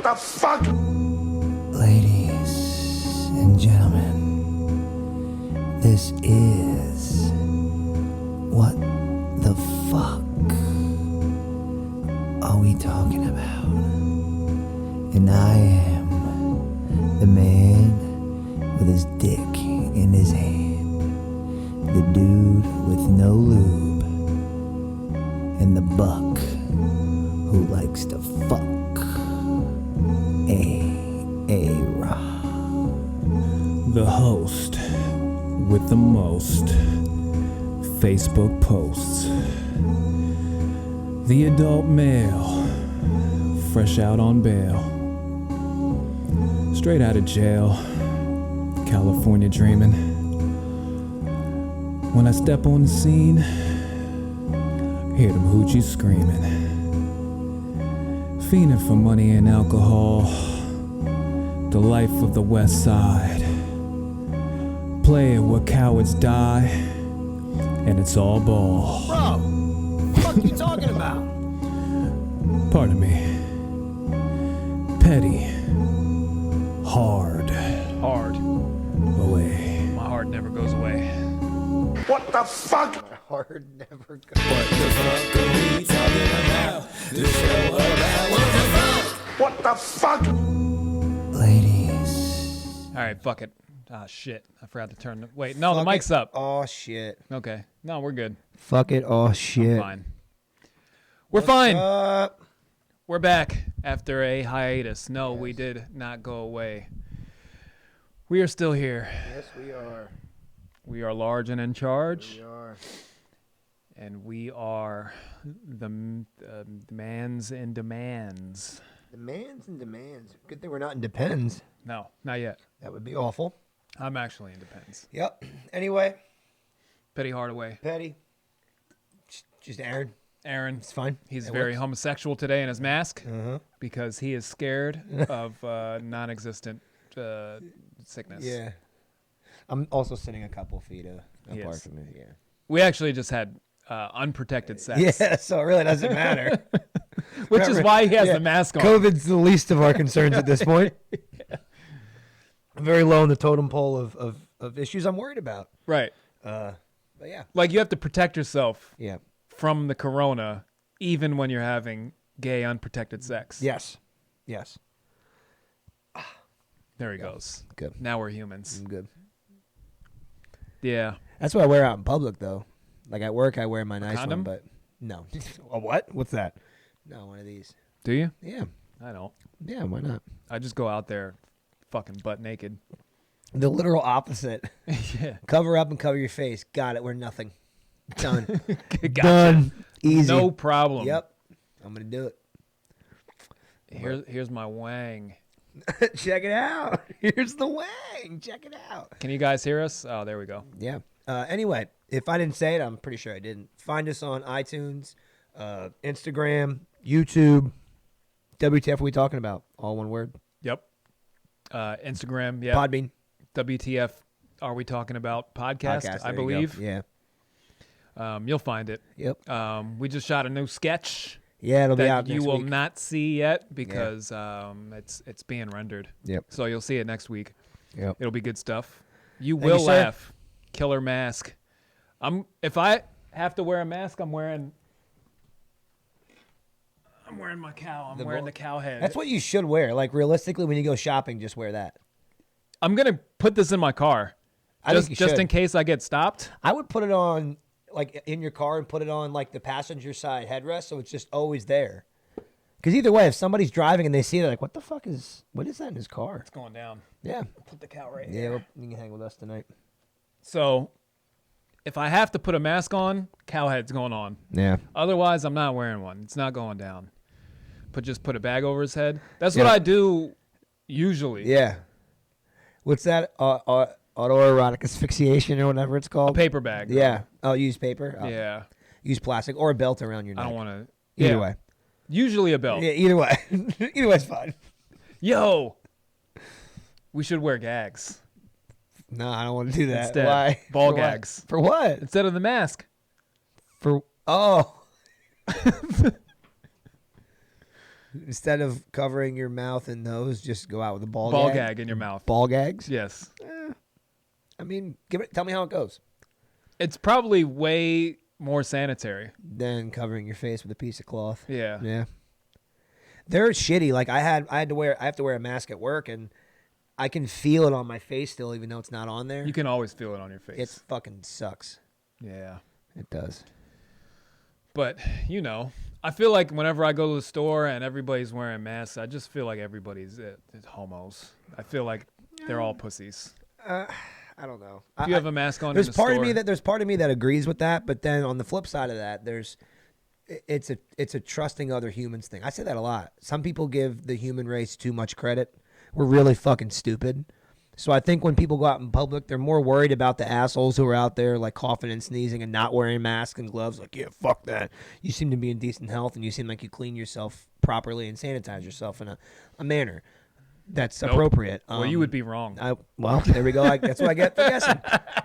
What the fuck? Ladies and gentlemen, this is What the Fuck Are We Talking About? And I am the man with his dick in his hand, the dude with no lube, and the buck who likes to fuck. The host with the most Facebook posts. The adult male, fresh out on bail. Straight out of jail, California dreaming. When I step on the scene, hear them hoochies screaming. Fiending for money and alcohol, the life of the West Side. Playing where cowards die, and it's all ball. Bro, what the fuck you talking about? Pardon me. Petty. Hard. Hard. Away. My heart never goes away. What the fuck? Hard never goes. What the fuck? Ladies. All right, fuck it. Ah, shit. I forgot to turn the... Wait, no, the mic's up. Oh, shit. Okay. No, we're good. Fuck it. Oh, shit. Fine. We're fine. We're back after a hiatus. No, we did not go away. We are still here. Yes, we are. We are large and in charge. We are. And we are the mans and demands. Demands and demands. Good thing we're not in depends. No, not yet. That would be awful. I'm actually in depends. Yep. Anyway, Petty Hardaway. Petty. Just Aaron. Aaron. It's fine. He's It very works. homosexual today in his mask Uh-huh. because he is scared of non-existent sickness. Yeah. I'm also sitting a couple feet apart Yes. from it. Yeah. We actually just had unprotected sex. Yeah, so it really doesn't matter. Which is why he has Yeah. the mask on. COVID's the least of our concerns at this point. Very low on the totem pole of issues I'm worried about. Right. But yeah. Like you have to protect yourself Yeah. from the corona even when you're having gay unprotected sex. Yes. Yes. There he goes. Good. Now we're humans. I'm good. Yeah. That's what I wear out in public, though. Like at work, I wear my nice condom? one, but no. A what? What's that? No, one of these. Do you? Yeah. I don't. Yeah, why not? I just go out there fucking butt naked. The literal opposite. Yeah. Cover up and cover your face. Got it. We're nothing. Done. Gotcha. Done. Easy. No problem. Yep. I'm going to do it. Here's my wang. Check it out. Here's the wang. Check it out. Can you guys hear us? Oh, there we go. Yeah. Anyway, if I didn't say it, I'm pretty sure I didn't. Find us on iTunes, Instagram, YouTube. WTF are we talking about? All one word. Yep. Instagram, yeah. Podbean. WTF are we talking about? Podcast There I you go. believe. Yeah. You'll find it. Yep. We just shot a new sketch Yeah, it'll be that out you next will week. not see yet because it's being rendered. Yep. So you'll see it next week. Yep. It'll be good stuff. You Thank you, will sir. laugh. Killer mask. If I have to wear a mask, I'm wearing my cow. I'm wearing the cow head. That's what you should wear. Like realistically, when you go shopping, just wear that. I'm gonna put this in my car. I think you Just should. in case I get stopped. I would put it on like in your car and put it on like the passenger side headrest, so it's just always there. Because either way, if somebody's driving and they see it, they're like, what is that in his car? It's going down. Yeah. Put the cow right Yeah, here. well, you can hang with us tonight. So if I have to put a mask on, cow head's going on. Yeah. Otherwise, I'm not wearing one. It's not going down. Just put a bag over his head. That's what Yeah. I do usually. Yeah. What's that? Autoerotic asphyxiation or whatever it's A called? paper bag. Yeah. Oh, use paper? Oh. Yeah. Use plastic or a belt around your neck. I don't want to. Either way. Usually a belt. Yeah, either way. Either way's fine. Yo. We should wear gags. No, I don't want to do that. Instead, Why? ball For what? gags. For what? Instead of the mask. For oh. Instead of covering your mouth and nose, just go out with a ball gag in your mouth. Ball gags? Yes. I mean, tell me how it goes. It's probably way more sanitary Than covering your face with a piece of cloth. Yeah. Yeah. They're shitty. Like I have to wear a mask at work, and I can feel it on my face still, even though it's not on there. You can always feel it on your face. It fucking sucks. Yeah. It does. But, I feel like whenever I go to the store and everybody's wearing masks, I just feel like everybody's homos. I feel like they're all pussies. I don't know. If you have a mask on there's in the part store, there's part of me that agrees with that, but then on the flip side of that, it's a trusting other humans thing. I say that a lot. Some people give the human race too much credit. We're really fucking stupid. So I think when people go out in public, they're more worried about the assholes who are out there like coughing and sneezing and not wearing masks and gloves. Like, yeah, fuck that. You seem to be in decent health, and you seem like you clean yourself properly and sanitize yourself in a manner that's appropriate. Well, you would be wrong. Well, there we go. That's what I get for guessing.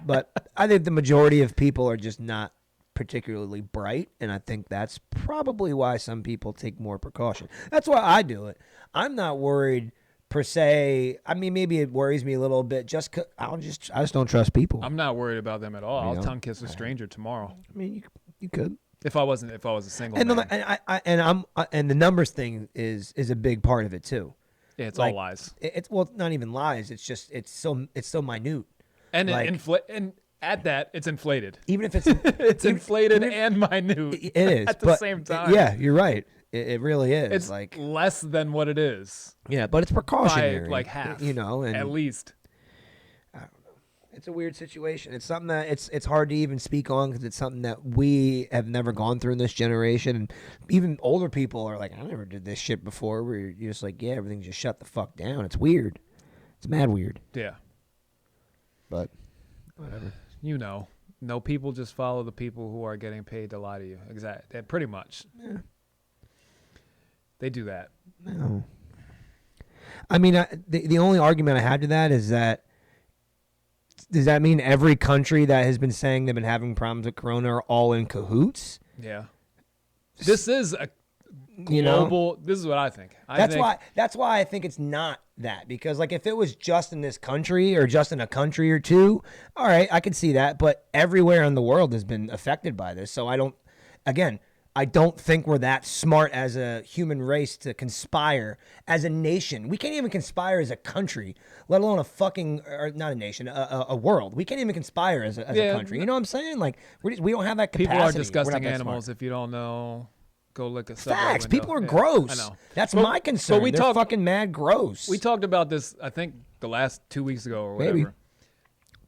But I think the majority of people are just not particularly bright, and I think that's probably why some people take more precaution. That's why I do it. I'm not worried per se. I mean, maybe it worries me a little bit. I just don't trust people. I'm not worried about them at all. I'll tongue kiss a stranger tomorrow. I mean, you could. If I was a single and man. And the numbers thing is a big part of it too. Yeah, it's like, all lies. It's not even lies. It's just it's so minute. And and at that, it's inflated. Even if it's it's inflated and minute. It is at the same time. Yeah, you're right. It really is. It's like less than what it is. Yeah, but it's precautionary. By like half. And at least. I don't know. It's a weird situation. It's something that it's hard to even speak on because it's something that we have never gone through in this generation. And even older people are like, I never did this shit before. Where you're just like, yeah, everything just shut the fuck down. It's weird. It's mad weird. Yeah. But whatever. No, people just follow the people who are getting paid to lie to you. Exactly. Pretty much. Yeah. They do that. No. I mean, the only argument I have to that is that does that mean every country that has been saying they've been having problems with corona are all in cahoots? Yeah. This is a global. This is what I think. That's why I think it's not that, because like if it was just in this country or just in a country or two, all right, I could see that. But everywhere in the world has been affected by this. So I don't think we're that smart as a human race to conspire as a nation. We can't even conspire as a country, let alone or not a nation, a world. We can't even conspire as a country. You know what I'm saying? Like we don't have that capacity. People are disgusting animals. If you don't know, go look at facts. People are gross. I know. That's my concern. But they're fucking mad gross. We talked about this, I think, the last 2 weeks ago or whatever. Maybe.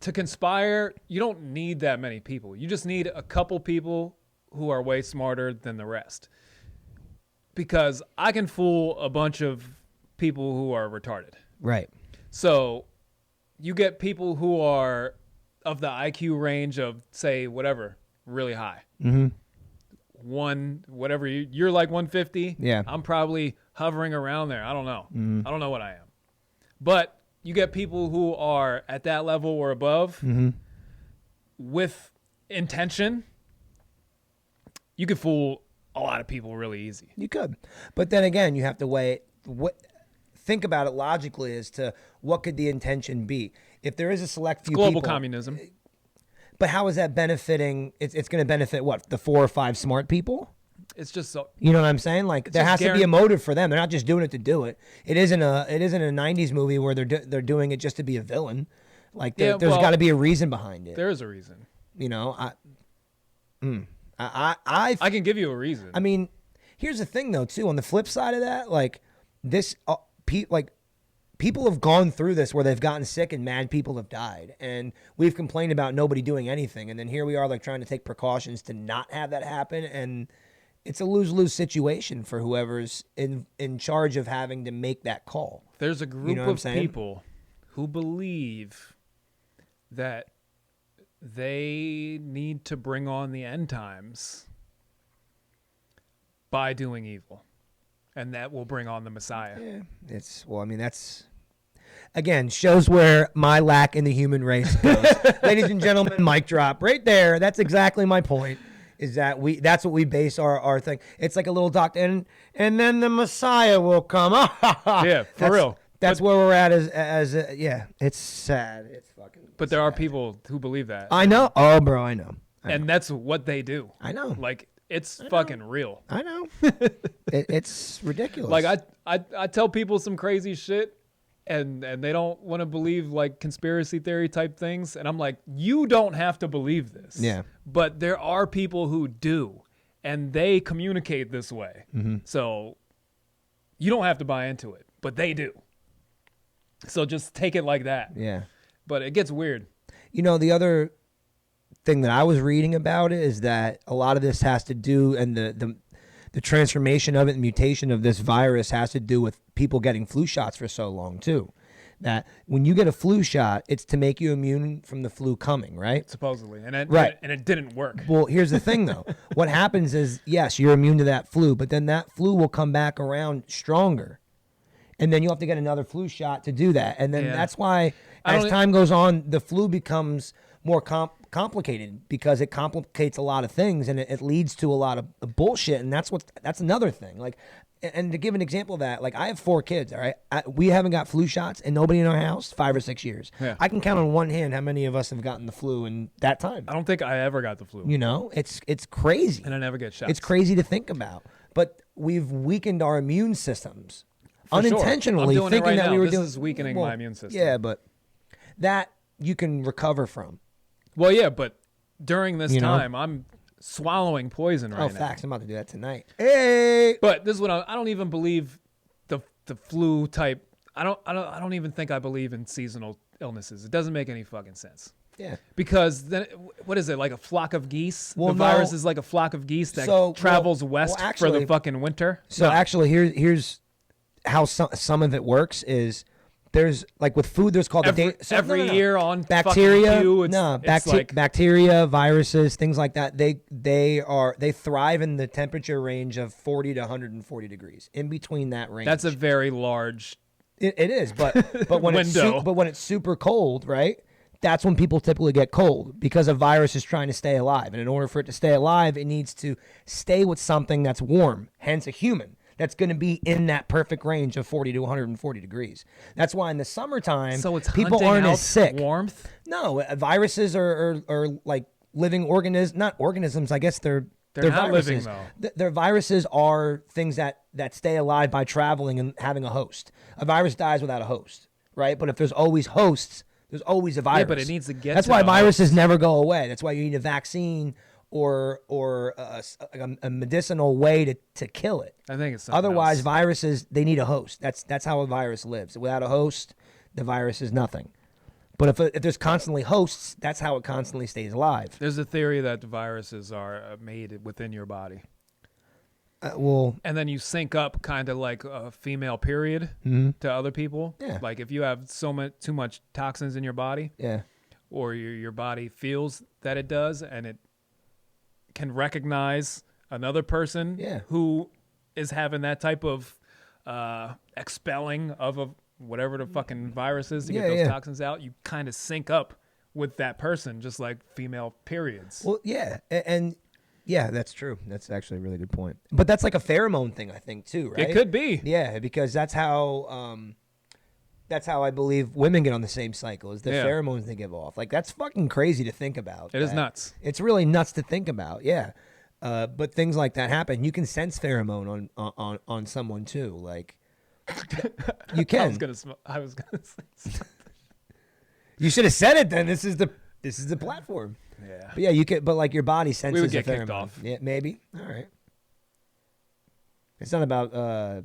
To conspire, you don't need that many people. You just need a couple people who are way smarter than the rest. Because I can fool a bunch of people who are retarded. Right. So you get people who are of the IQ range of, say, whatever, really high. Mm-hmm. You're like 150. Yeah. I'm probably hovering around there. I don't know. Mm-hmm. I don't know what I am. But you get people who are at that level or above mm-hmm. with intention. You could fool a lot of people really easy. You could. But then again, you have to think about it logically as to what could the intention be. If there is a select few global people, communism. But how is that benefiting? It's going to benefit what? The 4 or 5 smart people? It's just so. You know what I'm saying? Like there has to be a motive for them. They're not just doing it to do it. It isn't a 90s movie where they're doing it just to be a villain. Like there's got to be a reason behind it. There is a reason. You know, I can give you a reason. I mean, here's the thing though too. On the flip side of that, like this, people have gone through this where they've gotten sick and mad people have died, and we've complained about nobody doing anything, and then here we are like trying to take precautions to not have that happen, and it's a lose-lose situation for whoever's in charge of having to make that call. There's a group of people who believe that they need to bring on the end times by doing evil, and that will bring on the Messiah. Yeah, that's again shows where my lack in the human race goes. Ladies and gentlemen, mic drop right there. That's exactly my point. Is that that's what we base our thing. It's like a little doctor, and then the Messiah will come. Yeah, for real. That's where we're at as yeah. It's sad. It's fucking. But there are people who believe that. I know. Oh, bro, I know. And that's what they do. I know. Like it's fucking real. I know. It's ridiculous. Like I tell people some crazy shit. And they don't want to believe like conspiracy theory type things. And I'm like, you don't have to believe this. Yeah. But there are people who do. And they communicate this way. Mm-hmm. So you don't have to buy into it. But they do. So just take it like that. Yeah. But it gets weird. You know, the other thing that I was reading about it is that a lot of this has to do, and the transformation of it, the mutation of this virus has to do with people getting flu shots for so long too. That when you get a flu shot, it's to make you immune from the flu coming, right? Supposedly. And it didn't work. Well, here's the thing though. What happens is, yes, you're immune to that flu, but then that flu will come back around stronger. And then you'll have to get another flu shot to do that. And then that's why as time goes on, the flu becomes more complicated because it complicates a lot of things and it leads to a lot of bullshit. And that's another thing. Like, and to give an example of that, like I have 4 kids, all right? We haven't got flu shots and nobody in our house 5 or 6 years. Yeah. I can count on one hand how many of us have gotten the flu in that time. I don't think I ever got the flu. You know, it's crazy. And I never get shots. It's crazy to think about. But we've weakened our immune systems. Unintentionally sure. thinking that we were doing. This is weakening my immune system. Yeah, but that you can recover from. Well, yeah, but during this time, I'm swallowing poison right now. Oh, facts. I'm about to do that tonight. Hey. But this is what I don't even believe the flu type. I don't even think I believe in seasonal illnesses. It doesn't make any fucking sense. Yeah. Because then, what is it, like a flock of geese? Well, the virus is like a flock of geese that travels west for the fucking winter. So actually, here's how some of it works is there's like with food there's called every year on bacteria like, bacteria, viruses, things like that. They thrive in the temperature range of 40 to 140 degrees. In between that range, that's a very large it is, but when it's super cold, right? That's when people typically get cold because a virus is trying to stay alive, and in order for it to stay alive, it needs to stay with something that's warm, hence a human. That's going to be in that perfect range of 40 to 140 degrees. That's why in the summertime, people aren't as sick. Warmth? No, viruses are like living organisms. Not organisms. I guess they're not viruses. Living though. Their viruses are things that stay alive by traveling and having a host. A virus dies without a host, right? But if there's always hosts, there's always a virus. Yeah, but it needs to get. That's why viruses never go away. That's why you need a vaccine or a medicinal way to kill it. I think it's otherwise else. Viruses, they need a host. That's how a virus lives. Without a host, the virus is nothing. But if there's constantly hosts, that's how it constantly stays alive. There's a theory that the viruses are made within your body. And then you sync up kind of like a female period to other people. Yeah. Like if you have too much toxins in your body. Yeah. Or your body feels that it does, and it can recognize another person who is having that type of expelling of whatever the fucking virus is to get those toxins out. You kind of sync up with that person, just like female periods. Well, yeah. And yeah, that's true. That's actually a really good point. But that's like a pheromone thing, I think, too, right? It could be. Yeah, because that's how I believe women get on the same cycle, is the pheromones they give off. Like, that's fucking crazy to think about. It is nuts. It's really nuts to think about, yeah. But things like that happen. You can sense pheromone on someone, too. Like, you can. I was gonna say something. You should have said it then. This is the platform. Yeah. But yeah, you can. But like your body senses. We would get a pheromone. kicked off. Yeah, maybe. All right. It's not about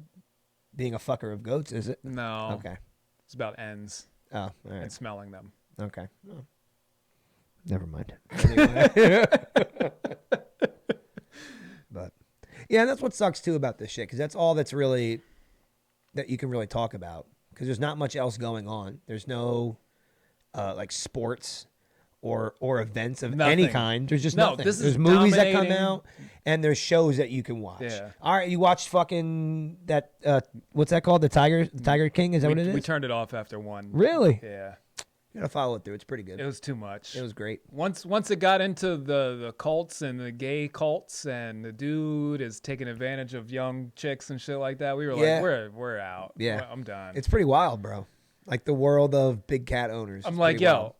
being a fucker of goats, is it? No. Okay. It's about ends. Oh, all right. And smelling them. Okay. Oh. Never mind. But yeah, that's what sucks too about this shit, because that's all that's really that you can really talk about, because there's not much else going on. There's no like sports or events of any kind. There's just nothing. There's movies that come out, and there's shows that you can watch. Yeah. All right, you watched fucking that what's that called? The Tiger King? Is that what it is? We turned it off after one. Really? Yeah. You gotta follow it through. It's pretty good. It was too much. It was great. Once it got into the cults and the gay cults and the dude is taking advantage of young chicks and shit like that, we were like, we're out. Yeah. I'm done. It's pretty wild, bro. Like the world of big cat owners. I'm like, yo.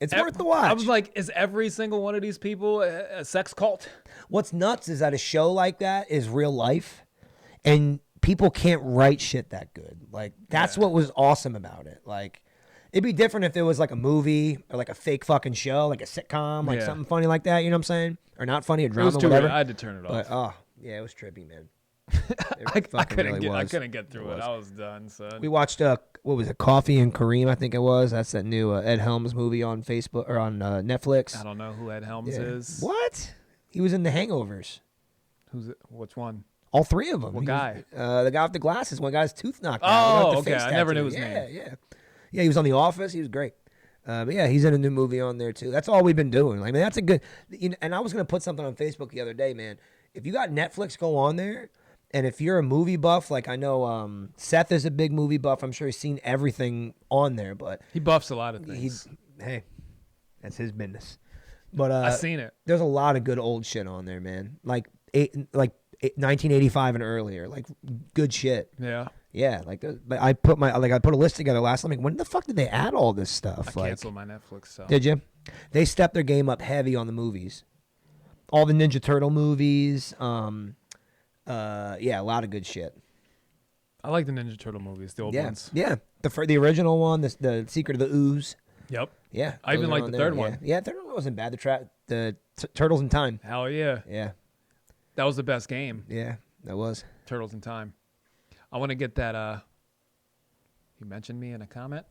It's worth the watch. I was like, is every single one of these people a sex cult? What's nuts is that a show like that is real life, and people can't write shit that good. Like, that's what was awesome about it. Like, it'd be different if it was like a movie or like a fake fucking show, like a sitcom, like something funny like that. You know what I'm saying? Or not funny, a drama, it was too whatever. I had to turn it off. But, oh, yeah, it was trippy, man. I couldn't get through it. I was done, son. We watched what was it, Coffee and Kareem, I think it was. That's that new Ed Helms movie on Facebook or on Netflix. I don't know who Ed Helms is. What? He was in The Hangovers. Who's it? Which one? All three of them. What guy? The guy with the glasses. One guy's tooth knocked out. Oh, okay. I never knew his name. Yeah, he was on The Office. He was great. But yeah, he's in a new movie on there too. That's all we've been doing. Like, man, that's a good. And I was gonna put something on Facebook the other day, man. If you got Netflix, go on there. And if you're a movie buff, like I know Seth is a big movie buff. I'm sure he's seen everything on there. But he buffs a lot of things. Hey, that's his business. But I've seen it. There's a lot of good old shit on there, man. Like 1985 and earlier, like good shit. Yeah. Yeah, like but I put a list together last night. Like, when the fuck did they add all this stuff? I canceled my Netflix. So. Did you? They stepped their game up heavy on the movies. All the Ninja Turtle movies. Yeah, a lot of good shit. I like the Ninja Turtle movies, the old ones. Yeah, the original one, the Secret of the Ooze. Yep. Yeah, I even like the third one. Yeah, the third one wasn't bad. The Turtles in Time. Hell yeah. Yeah. That was the best game. Yeah, that was. Turtles in Time. I want to get that. You mentioned me in a comment.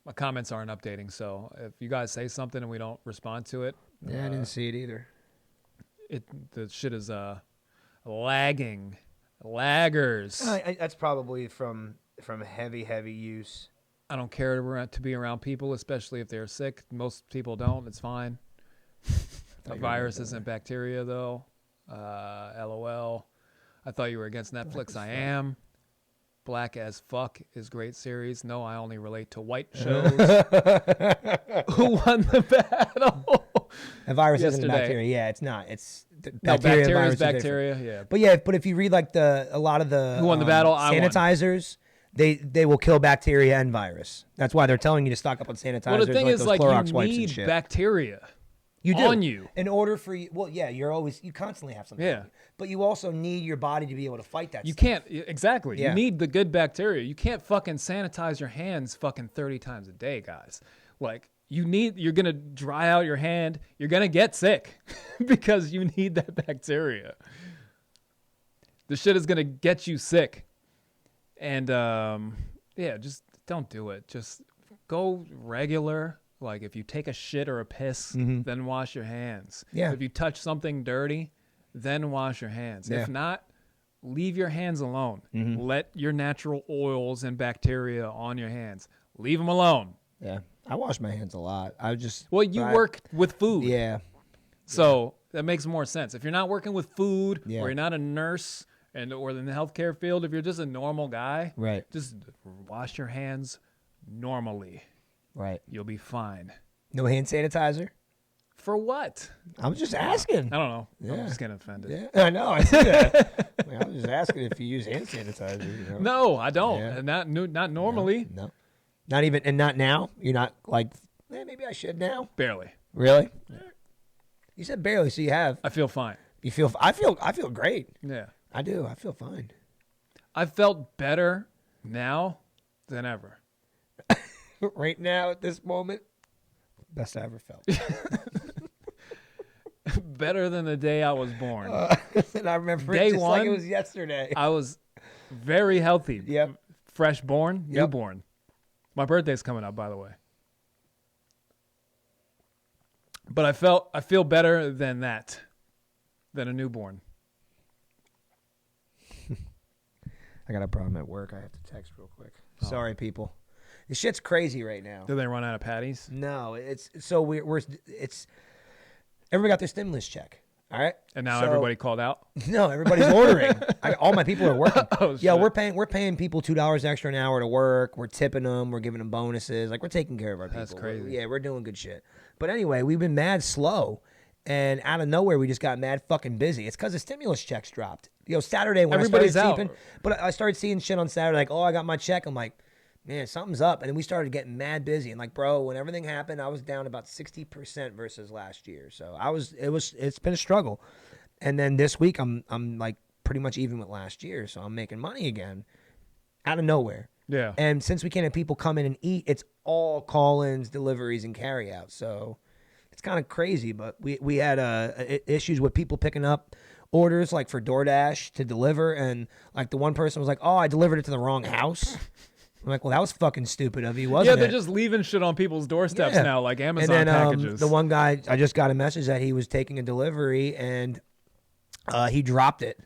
My comments aren't updating, so if you guys say something and we don't respond to it, yeah, I didn't see it either. The shit is lagging, laggers. That's probably from heavy use. I don't care to be around people, especially if they're sick. Most people don't. It's fine. A virus isn't bacteria, though. LOL. I thought you were against Netflix. I am. Black as Fuck is great series. No, I only relate to white shows. Who won the battle? A virus isn't a bacteria. Yeah, it's not. It's bacteria is bacteria. Yeah. But yeah, but if you read like a lot of the who won the battle, sanitizers, they will kill bacteria and virus. That's why they're telling you to stock up on sanitizers. Well, the thing like is, those like, Clorox you wipes need and shit. bacteria. You do. On you. In order for you, well, yeah, you constantly have something. Yeah. But you also need your body to be able to fight that. You stuff. can't, exactly. Yeah. You need the good bacteria. You can't fucking sanitize your hands fucking 30 times a day, guys. Like, you're going to dry out your hand. You're going to get sick because you need that bacteria. The shit is going to get you sick. And, yeah, just don't do it. Just go regular. Like, if you take a shit or a piss, then wash your hands. Yeah. If you touch something dirty, then wash your hands. Yeah. If not, leave your hands alone. Let your natural oils and bacteria on your hands. Leave them alone. Yeah. I wash my hands a lot. Well, you work with food. Yeah. So that makes more sense. If you're not working with food or Yeah. you're not a nurse or in the healthcare field, if you're just a normal guy, Right. just wash your hands normally. Right. You'll be fine. No hand sanitizer? For what? I'm just asking. I don't know. Yeah. I'm just getting offended. Yeah, I know. I see that. I was just asking if you use hand sanitizer. You know? No, I don't. Yeah. And not normally. No. Not even, and not now? You're not like, maybe I should now? Barely. Really? You said barely, so you have. I feel fine. I feel great. Yeah. I do. I feel fine. I felt better now than ever. Right now, at this moment, best I ever felt. Better than the day I was born. And I remember Day it just like it one, was yesterday. I was very healthy. Yep. Fresh born, Yep. newborn. My birthday's coming up, by the way. But I feel better than that, than a newborn. I got a problem at work. I have to text real quick. Sorry, people. This shit's crazy right now. Did they run out of patties? No, it's so we're it's everybody got their stimulus check. All right. And now So- everybody called out. No, everybody's ordering. All my people are working. Oh, Yeah, shit. we're paying people $2 extra an hour to work. We're tipping them. We're giving them bonuses. Like we're taking care of our people. That's crazy. Yeah, we're doing good shit. But anyway, we've been mad slow, and out of nowhere we just got mad fucking busy. It's because the stimulus checks dropped. Saturday when Everybody's I out. started but I started seeing shit on Saturday like, oh, I got my check. I'm like, man, something's up. And then we started getting mad busy. And like, bro, when everything happened, I was down about 60% versus last year. So it's been a struggle. And then this week I'm like pretty much even with last year. So I'm making money again out of nowhere. Yeah. And since we can't have people come in and eat, it's all call-ins, deliveries, and carry-out. So it's kind of crazy. But we had issues with people picking up orders like for DoorDash to deliver. And like the one person was like, oh, I delivered it to the wrong house. I'm like, well, that was fucking stupid of you, wasn't it? Yeah, they're just leaving shit on people's doorsteps Yeah. now, like Amazon and then, packages. The one guy, I just got a message that he was taking a delivery and he dropped it.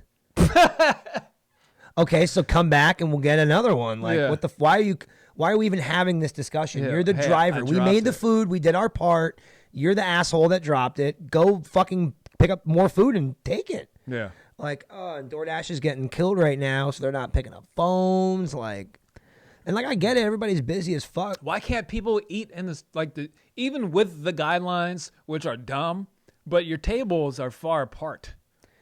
Okay, so come back and we'll get another one. Like, Yeah. what the? Why are we even having this discussion? Yeah, You're the hey, driver. I We dropped made the it. food. We did our part. You're the asshole that dropped it. Go fucking pick up more food and take it. Yeah. Like, and DoorDash is getting killed right now, so they're not picking up phones. Like, and like I get it, everybody's busy as fuck. Why can't people eat in this, even with the guidelines, which are dumb, but your tables are far apart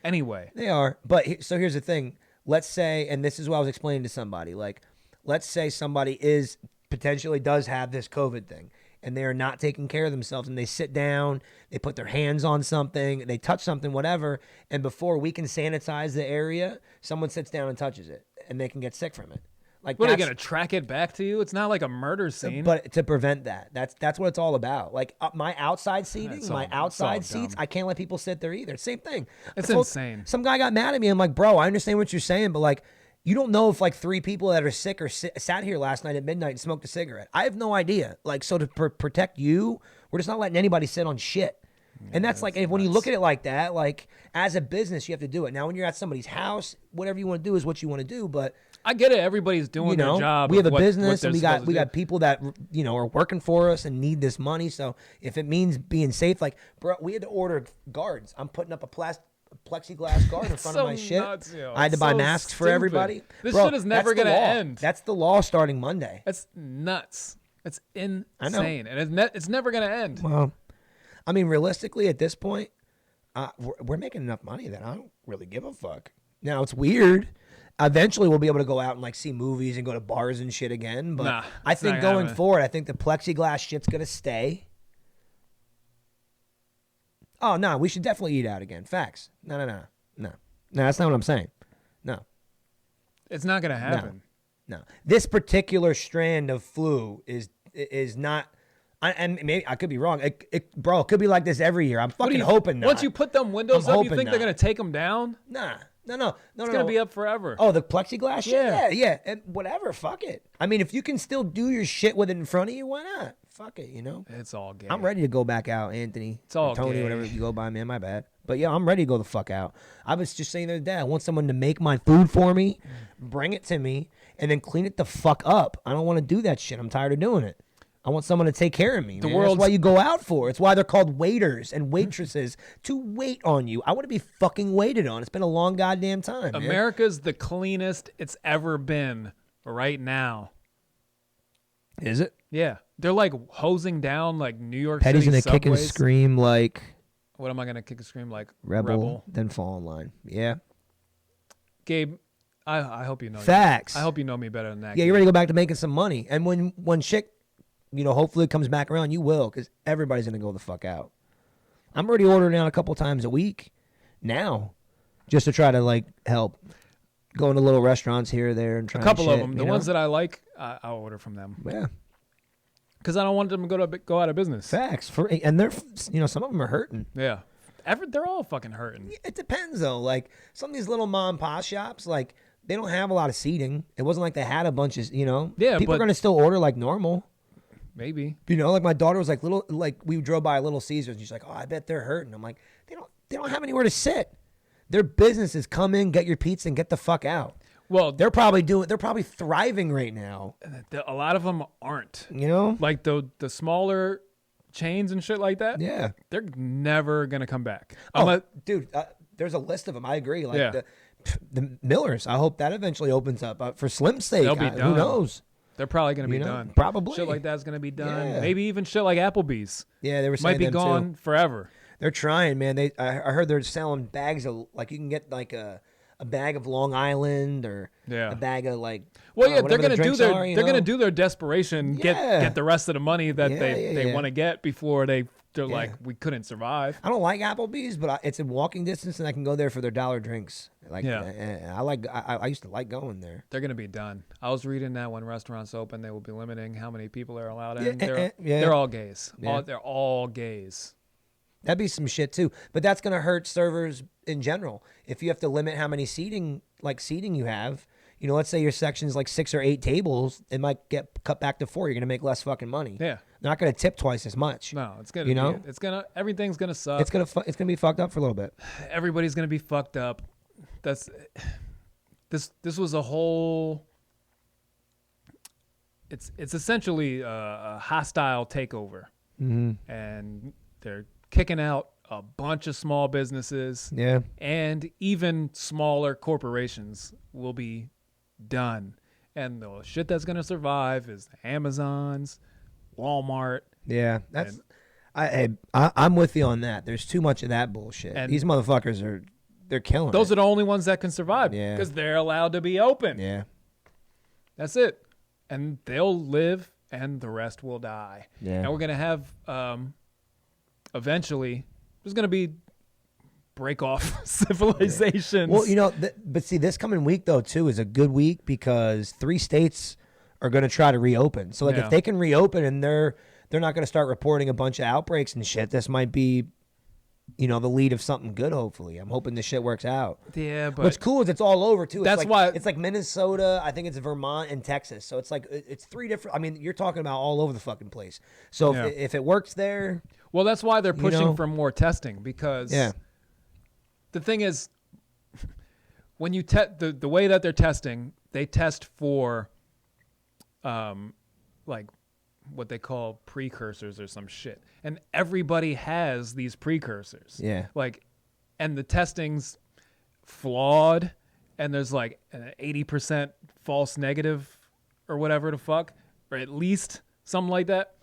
anyway? They are. But so here's the thing. Let's say, and this is what I was explaining to somebody, like, let's say somebody potentially does have this COVID thing and they are not taking care of themselves and they sit down, they put their hands on something, they touch something, whatever, and before we can sanitize the area, someone sits down and touches it and they can get sick from it. Like, What, are they that's- going to track it back to you? It's not like a murder scene. But to prevent that, that's what it's all about. Like my outside seating, It's my all outside seats, dumb. I can't let people sit there either. Same thing. It's I told- insane. Some guy got mad at me. I'm like, bro, I understand what you're saying, but like, you don't know if like 3 people that are sick or sat here last night at midnight and smoked a cigarette. I have no idea. Like, so to protect you, we're just not letting anybody sit on shit. And that's like, when you look at it like that, like as a business, you have to do it. Now, when you're at somebody's house, whatever you want to do is what you want to do. But I get it. Everybody's doing their job. we have of a what business they're and we supposed to do. got people that are working for us and need this money. So if it means being safe, like, bro, we had to order guards. I'm putting up a plexiglass guard in front of my shit. nuts, yo. I had to It's buy so masks for stupid. everybody. This Bro, shit is never that's the gonna law. end. That's the law starting Monday. That's nuts. It's insane. know. And it's never going to end. Well, I mean, realistically, at this point, we're making enough money that I don't really give a fuck. Now, it's weird. Eventually, we'll be able to go out and like see movies and go to bars and shit again. But Nah, I it's think not going happening. forward, I think the plexiglass shit's gonna stay. Oh no, we should definitely eat out again. Facts. No. That's not what I'm saying. No. It's not going to happen. No. This particular strand of flu is not. And maybe I could be wrong. Bro, it could be like this every year. I'm What do fucking you- hoping not. Once you put them windows I'm up, you hoping think they're not. going to take them down? No. It's going to be up forever. Oh, the plexiglass shit? Yeah. Yeah. And whatever. Fuck it. I mean, if you can still do your shit with it in front of you, why not? Fuck it, It's all gay. I'm ready to go back out, Anthony. It's all or Tony, gay. whatever you go by, man. My bad. But yeah, I'm ready to go the fuck out. I was just saying the other day, I want someone to make my food for me, bring it to me, and then clean it the fuck up. I don't want to do that shit. I'm tired of doing it. I want someone to take care of me. Man. That's why you go out for. It's why they're called waiters and waitresses, to wait on you. I want to be fucking waited on. It's been a long goddamn time. Man. America's the cleanest it's ever been right now. Is it? Yeah. They're like hosing down like New York Petty's City gonna kick and subways. scream like What am I going to kick and scream like? rebel, then fall in line. Yeah. Gabe, I hope you know. Facts. I hope you know me better than that. Yeah, you're ready to go back to making some money. And when shit, hopefully it comes back around, you will, because everybody's going to go the fuck out. I'm already ordering out a couple times a week now just to try to, like, help. Going to little restaurants here or there and trying A couple shit, of them. The ones that I like, I'll order from them. Yeah. Because I don't want them to go out of business. Facts. And they're, some of them are hurting. Yeah. They're all fucking hurting. It depends, though. Like, some of these little mom and pop shops, like, they don't have a lot of seating. It wasn't like they had a bunch of, Yeah, people are but- going to still order like normal. Maybe. Like my daughter was like we drove by Little Caesars and she's like, oh, I bet they're hurting. I'm like, they don't have anywhere to sit. Their business is come in, get your pizza, and get the fuck out. Well, They're probably thriving right now. a lot of them aren't. You know? Like the smaller chains and shit like that. Yeah. They're never gonna come back. Dude, there's a list of them. I agree. Like Yeah. the Millers. I hope that eventually opens up. For Slim's sake, They'll be done. who knows? They're probably gonna be You know, done. probably. Shit like that's gonna be done. Yeah. Maybe even shit like Applebee's Yeah, they were saying might be them gone too. forever. They're trying, man. I heard they're selling bags of, like, you can get like a bag of Long Island or Yeah. a bag of like. Well, yeah, they're whatever the gonna do drinks their are, you they're gonna know? do their desperation, Yeah. get the rest of the money that Yeah, they yeah. want to get before they're Yeah. like, we couldn't survive. I don't like Applebee's, but it's in walking distance, and I can go there for their dollar drinks. Like, Yeah. I used to like going there. They're gonna be done. I was reading that when restaurants open, they will be limiting how many people are allowed in. Yeah, yeah. They're all gays. Yeah. They're all gays. That'd be some shit too. But that's gonna hurt servers in general. If you have to limit how many seating you have, you know, let's say your section's like 6 or 8 tables, it might get cut back to 4. You're gonna make less fucking money. Yeah. They're not gonna tip twice as much. No, it's gonna. You know? Everything's gonna suck. It's gonna be fucked up for a little bit. Everybody's gonna be fucked up. This was a whole. It's essentially a hostile takeover, and they're kicking out a bunch of small businesses. Yeah. And even smaller corporations will be done, and the shit that's gonna survive is the Amazons, Walmart. Yeah. That's. I'm with you on that. There's too much of that bullshit. And- These motherfuckers they're killing Those it. are the only ones that can survive Yeah. because they're allowed to be open. Yeah. That's it. And they'll live and the rest will die. Yeah. And we're going to have, eventually, there's going to be break off civilizations. Well, you know, but see, this coming week, though, too, is a good week because 3 states are going to try to reopen. So, like, Yeah. if they can reopen and they're not going to start reporting a bunch of outbreaks and shit, this might be, you know, the lead of something good, hopefully. I'm hoping this shit works out. Yeah, but What's cool is it's all over, too. That's it's why- it's like Minnesota, I think it's Vermont and Texas. So it's like, it's 3 different, I mean, you're talking about all over the fucking place. So Yeah. if it works there, well, that's why they're pushing know? for more testing because yeah. the thing is, when you the way that they're testing, they test for, like, what they call precursors or some shit, and everybody has these precursors. Yeah. Like, and the testing's flawed, and there's like an 80% false negative or whatever the fuck, or at least something like that.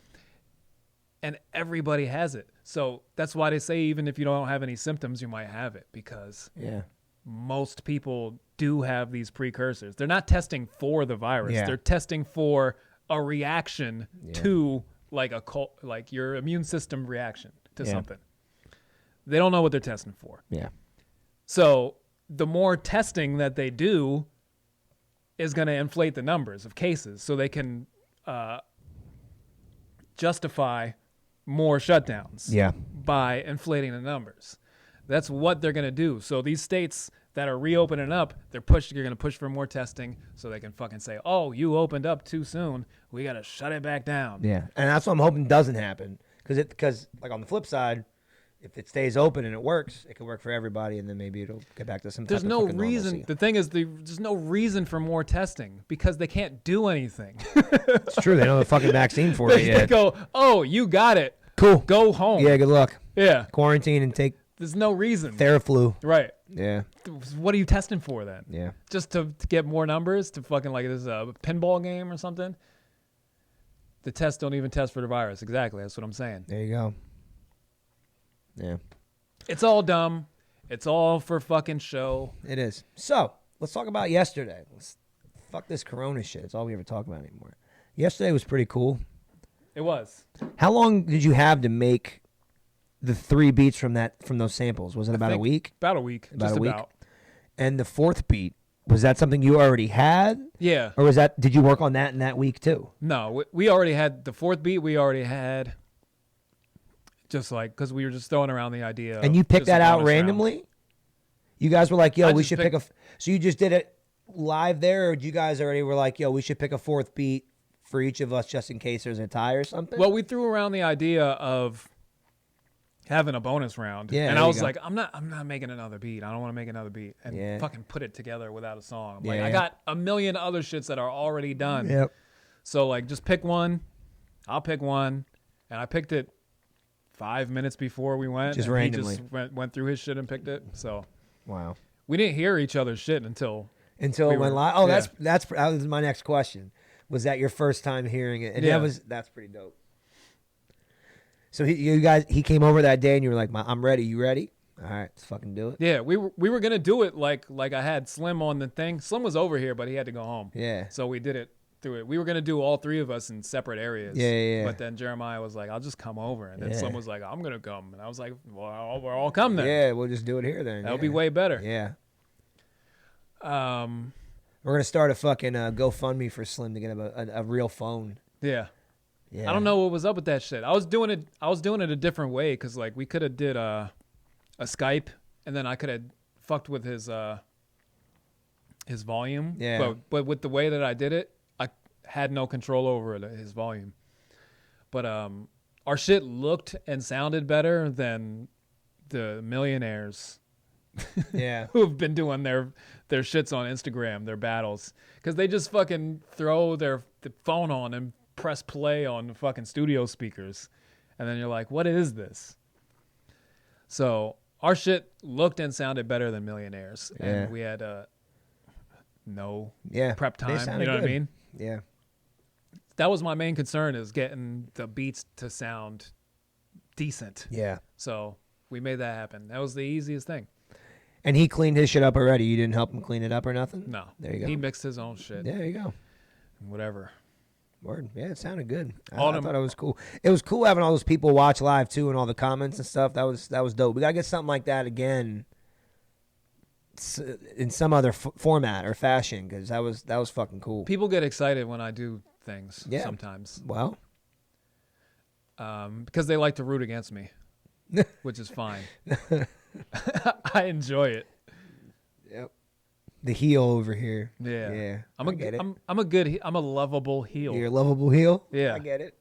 And everybody has it. So that's why they say even if you don't have any symptoms, you might have it because Yeah. most people do have these precursors. They're not testing for the virus. Yeah. They're testing for a reaction to like like your immune system reaction to Yeah. something. They don't know what they're testing for. Yeah. So the more testing that they do is going to inflate the numbers of cases so they can justify more shutdowns Yeah. by inflating the numbers. That's what they're going to do. So these states that are reopening up, you're going to push for more testing so they can fucking say, oh, you opened up too soon. We got to shut it back down. Yeah, and that's what I'm hoping doesn't happen because like on the flip side, if it stays open and it works, it could work for everybody, and then maybe it'll get back to some. There's type of no fucking reason. normalcy. The thing is, there's no reason for more testing because they can't do anything. It's true. They don't have a fucking vaccine for it They yet. go, oh, you got it. Cool. Go home. Yeah. Good luck. Yeah. Quarantine and take There's no reason. Theraflu. Right. Yeah. What are you testing for then? Yeah. Just to get more numbers to fucking like this pinball game or something? The tests don't even test for the virus. Exactly. That's what I'm saying. There you go. Yeah. It's all dumb. It's all for fucking show. It is. So let's talk about yesterday. Fuck this Corona shit. It's all we ever talk about anymore. Yesterday was pretty cool. It was. How long did you have to make the 3 beats from those samples? Was it about a think week? About a week. About Just a week? about. And the 4th beat, was that something you already had? Yeah. Or did you work on that in that week too? No, we already had the 4th beat. We already had just like because we were just throwing around the idea. And you picked just a that out bonus round. randomly? You guys were like, yo, I we just should pick a... So you just did it live there, or you guys already were like, yo, we should pick a 4th beat for each of us just in case there's a tie or something? Well, we threw around the idea of having a bonus round. Yeah, and there I you was go. like, I'm not making another beat. I don't want to make another beat and Yeah. fucking put it together without a song. I'm Yeah. like, I got a million other shits that are already done. Yep. So like just pick one. I'll pick one. And I picked it 5 minutes before we went. Just and randomly. He just went through his shit and picked it. So Wow. we didn't hear each other's shit until It we went were- live. Oh, yeah. that was my next question. Was that your first time hearing it? And Yeah. that's pretty dope. So he came over that day and you were like, I'm ready. You ready? All right, let's fucking do it. Yeah, we were gonna do it like I had Slim on the thing. Slim was over here, but he had to go home. Yeah. So we did it through it. We were gonna do all three of us in separate areas. Yeah. But then Jeremiah was like, "I'll just come over," and then Yeah. Slim was like, "I'm gonna come," and I was like, "Well, we're all come then. Yeah, we'll just do it here then. That'll yeah. be way better." Yeah. Um. We're gonna start a fucking GoFundMe for Slim to get him a real phone. Yeah. Yeah. I don't know what was up with that shit. I was doing it a different way because like we could have did a Skype, and then I could have fucked with his volume. Yeah. But with the way that I did it, I had no control over his volume. But our shit looked and sounded better than the millionaires Yeah. who have been doing their shits on Instagram, their battles, because they just fucking throw the phone on and press play on the fucking studio speakers, and then you're like, what is this? So our shit looked and sounded better than millionaires, Yeah. and we had no Yeah. prep They time. You sounded know what I good. mean? Yeah. That was my main concern, is getting the beats to sound decent. Yeah. So we made that happen. That was the easiest thing. And he cleaned his shit up already. You didn't help him clean it up or nothing? No, There you go. He mixed his own shit. There you go. Whatever. Word. Yeah, it sounded good. I Autumn- thought it was cool. It was cool having all those people watch live too and all the comments and stuff. That was dope. We gotta get something like that again in some other format or fashion, because that was fucking cool. People get excited when I do things Yeah. sometimes, Well, because they like to root against me, which is fine. I enjoy it. yep. The heel over here. Yeah, Yeah. I'm I get it. I'm a lovable heel. You're a lovable heel. Yeah. I get it.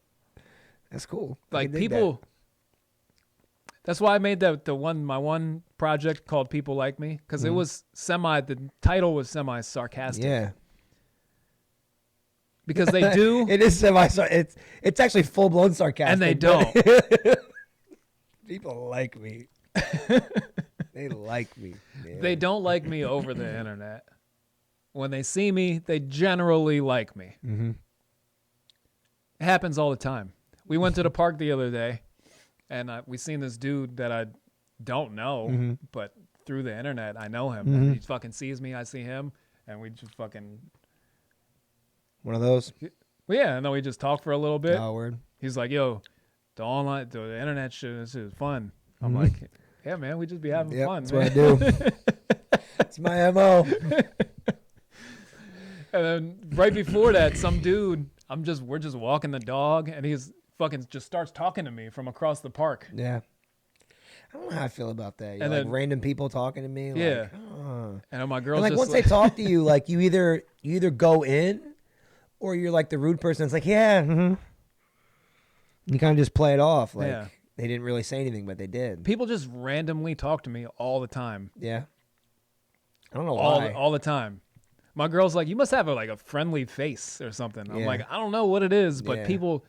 That's cool. I Like can dig people. That's why I made my one project called People Like Me, because it was the title was semi that. sarcastic. Yeah. Because they do It is it's actually full blown sarcastic. and they but- don't. People like me. They like me. Man. They don't like me over the internet. When they see me, they generally like me. Mm-hmm. It happens all the time. We went to the park the other day, and we seen this dude that I don't know, Mm-hmm. but through the internet, I know him. And he fucking sees me, I see him, and we just fucking... One of those. Well, yeah, and then we just talk for a little bit. Oh, word. He's like, yo, the internet shit, this is fun. I'm like, yeah, man, we just be having Yep, fun, that's man. what I do. It's my MO. And then right before that, some dude, we're just walking the dog, and he's fucking just starts talking to me from across the park. Yeah. I don't know how I feel about that. And Like then- random people talking to me. Yeah. Like, oh. And then my And girl's like just once they talk to you, like you either go in, or you're like the rude person. It's like, yeah. Mm-hmm. You kind of just play it off. Like Yeah. they didn't really say anything, but they did. people just randomly talk to me all the time. Yeah. I don't know why. All the time. My girl's like, you must have a friendly face or something. I'm Yeah. like, I don't know what it is, but Yeah. people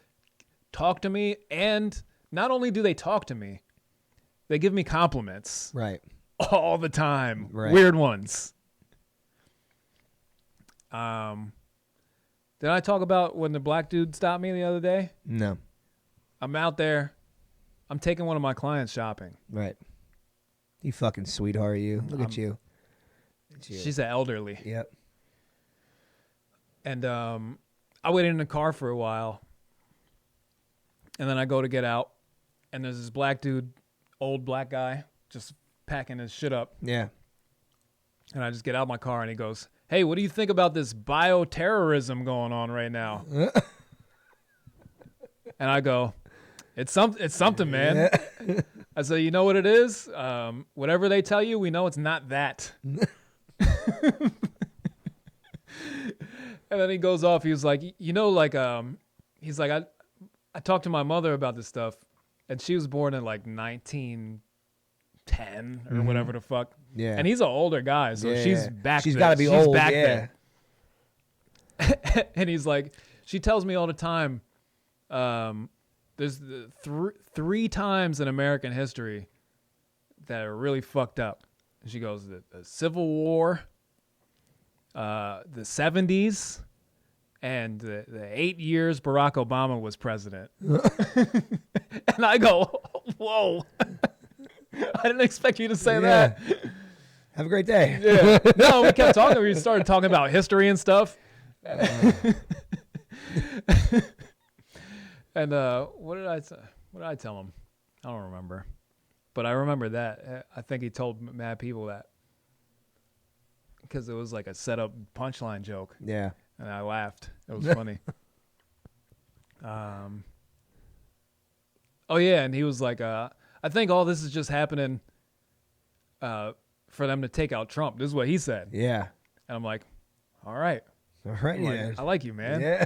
talk to me, and not only do they talk to me, they give me compliments Right. all the time. Right. Weird ones. Did I talk about when the black dude stopped me the other day? No. I'm out there. I'm taking one of my clients shopping. Right. You fucking sweetheart, you. Look at you. She's an elderly. Yep. And I waited in the car for a while. And then I go to get out. And there's this black dude, old black guy, just packing his shit up. Yeah. And I just get out of my car and he goes, hey, what do you think about this bioterrorism going on right now? And I go, it's something, man. I say, you know what it is? Whatever they tell you, we know it's not that. And then he goes off. He was like, he's like, I talked to my mother about this stuff, and she was born in like 1910 or whatever the fuck. Yeah. And he's an older guy, so Yeah, she's yeah. back. She's then. got to be She's old. back Yeah. then. And he's like, she tells me all the time, There's three times in American history that are really fucked up. She goes, the Civil War, the 70s, and the 8 years Barack Obama was president. And I go, whoa. I didn't expect you to say that. Have a great day. Yeah. No, we kept talking. We started talking about history and stuff. And what did I tell him? I don't remember. But I remember that. I think he told mad people that. Because it was like a set-up punchline joke. Yeah. And I laughed. It was funny. Oh, yeah, and he was like, I think all this is just happening for them to take out Trump. This is what he said. Yeah. And I'm like, all right. All right, Like, I like you, man. Yeah.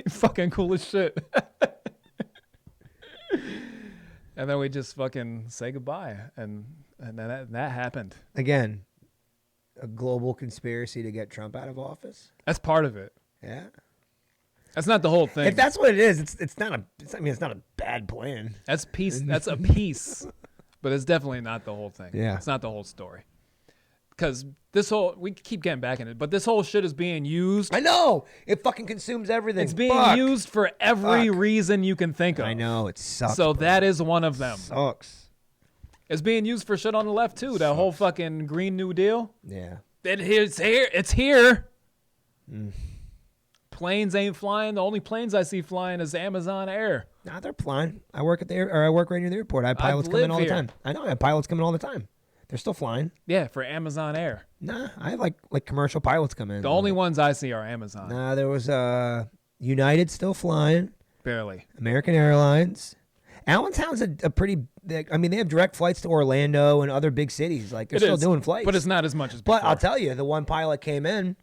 Fucking cool as shit. And then we just fucking say goodbye. And then that happened. Again, a global conspiracy to get Trump out of office. That's part of it. Yeah. That's not the whole thing. If that's what it is, it's not a bad plan. That's piece. That's a piece. But it's definitely not the whole thing. Yeah. It's not the whole story. Because we keep getting back in it, but this whole shit is being used. I know. It fucking consumes everything. It's being used for every reason you can think of. I know. It sucks. So bro. that is one of them. Sucks. It's being used for shit on the left too. That whole fucking Green New Deal. Yeah. It's here. It's here. Planes ain't flying. The only planes I see flying is Amazon Air. Nah, they're flying. I work right near the airport. I have pilots come in all the time. I know. I have pilots coming all the time. They're still flying. Yeah, for Amazon Air. Nah, I have like commercial pilots come in. The only ones I see are Amazon. Nah, there was United still flying. Barely. American Airlines. Allentown's a pretty big. I mean, they have direct flights to Orlando and other big cities. Like they're still doing flights, but it's not as much as before. But I'll tell you, the one pilot came in,